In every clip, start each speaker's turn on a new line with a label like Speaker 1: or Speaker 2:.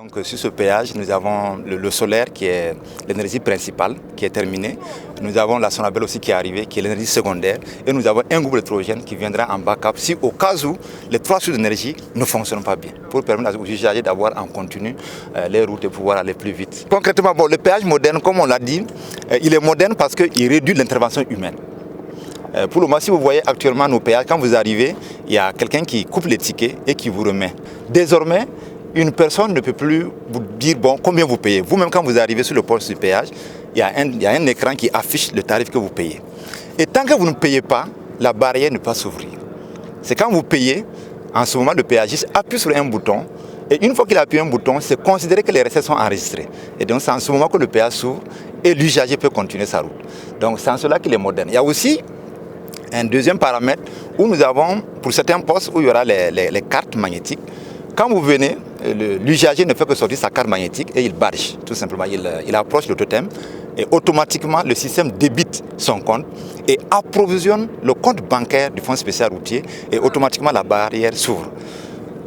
Speaker 1: Donc sur ce péage, nous avons le solaire qui est l'énergie principale, qui est terminée. Nous avons la Sonabel aussi qui est arrivée, qui est l'énergie secondaire. Et nous avons un groupe électrogène qui viendra en backup si au cas où les trois sources d'énergie ne fonctionnent pas bien, pour permettre aux usagers d'avoir en continu les routes et pouvoir aller plus vite. Concrètement, le péage moderne, comme on l'a dit, il est moderne parce qu'il réduit l'intervention humaine. Pour le moment, si vous voyez actuellement nos péages, quand vous arrivez, il y a quelqu'un qui coupe les tickets et qui vous remet. Désormais, une personne ne peut plus vous dire combien vous payez. Vous-même, quand vous arrivez sur le poste du péage, il y a un écran qui affiche le tarif que vous payez. Et tant que vous ne payez pas, la barrière ne peut pas s'ouvrir. C'est quand vous payez, en ce moment, le péagiste appuie sur un bouton. Et une fois qu'il appuie un bouton, c'est considéré que les recettes sont enregistrées. Et donc, c'est en ce moment que le péage s'ouvre et l'usager peut continuer sa route. Donc, c'est en cela qu'il est moderne. Il y a aussi un deuxième paramètre où nous avons, pour certains postes où il y aura les cartes magnétiques, quand vous venez, l'usager ne fait que sortir sa carte magnétique et il badge, tout simplement. Il approche le totem et automatiquement le système débite son compte et approvisionne le compte bancaire du fonds spécial routier et automatiquement la barrière s'ouvre.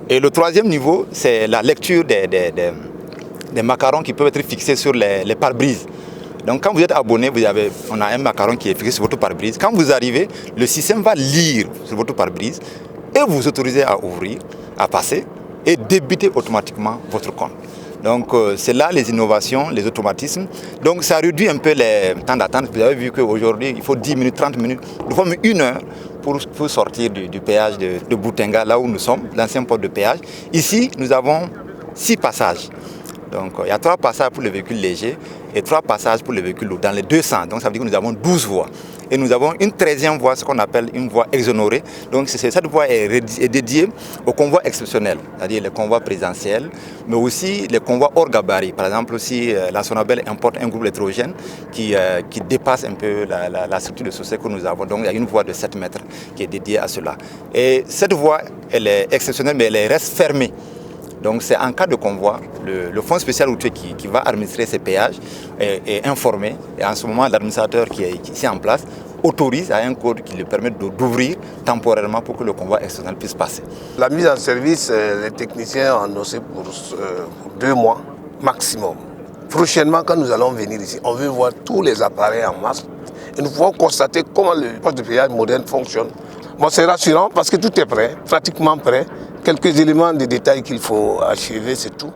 Speaker 1: Et le troisième niveau, c'est la lecture des macarons qui peuvent être fixés sur les pare-brises. Donc quand vous êtes abonné, on a un macaron qui est fixé sur votre pare-brise. Quand vous arrivez, le système va lire sur votre pare-brise et vous autoriser à ouvrir, à passer et débiter automatiquement votre compte. Donc c'est là les innovations, les automatismes. Donc ça réduit un peu les temps d'attente. Vous avez vu qu'aujourd'hui, il faut 10 minutes, 30 minutes, nous avons 1 heure pour sortir du péage de Boutenga, là où nous sommes, l'ancien port de péage. Ici, nous avons 6 passages. Donc il y a 3 passages pour les véhicules légers et 3 passages pour les véhicules lourds, dans les deux sens. Donc ça veut dire que nous avons 12 voies. Et nous avons une 13e voie, ce qu'on appelle une voie exonérée. Donc cette voie est dédiée aux convois exceptionnels, c'est-à-dire les convois présidentiels, mais aussi les convois hors gabarit. Par exemple, si la Sonabel importe un groupe électrogène qui dépasse un peu la structure de société que nous avons. Donc il y a une voie de 7 mètres qui est dédiée à cela. Et cette voie, elle est exceptionnelle, mais elle reste fermée. Donc c'est en cas de convoi, le fonds spécial routier qui va administrer ces péages est informé. Et en ce moment, l'administrateur qui est ici en place autorise à un code qui lui permet d'ouvrir temporairement pour que le convoi exceptionnel puisse passer.
Speaker 2: La mise en service, les techniciens ont annoncé pour 2 mois maximum. Prochainement, quand nous allons venir ici, on veut voir tous les appareils en masse et nous pouvons constater comment le poste de péage moderne fonctionne. Bon, c'est rassurant parce que tout est prêt, pratiquement prêt. Quelques éléments de détail qu'il faut achever, c'est tout.